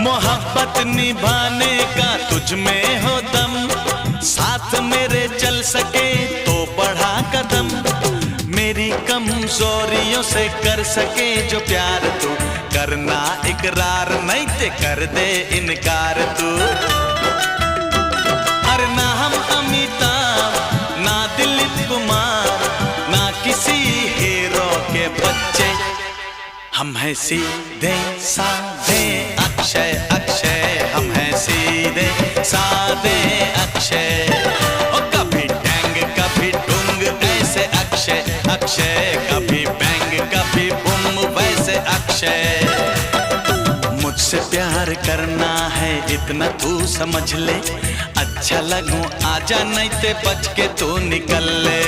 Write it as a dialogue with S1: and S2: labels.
S1: मोहब्बत निभाने का तुझ में हो दम, साथ मेरे चल सके तो बढ़ा कदम, मेरी कमजोरियों से कर सके जो प्यार तू, करना इकरार नहीं ते कर दे इनकार तू। अरे ना हम अमिताभ ना दिलीप कुमार ना किसी हीरो के बच्चे, हम हैं सीधे साधे अक्षय अक्षय, हम हैं सीधे साधे अक्षय। ओ कभी टैंग कभी डुंग ऐसे अक्षय अक्षय, कभी बैंग कभी बुम वैसे अक्षय। मुझसे प्यार करना है इतना तू समझ ले, अच्छा लगूं आजा नहीं ते बच के तू निकल ले।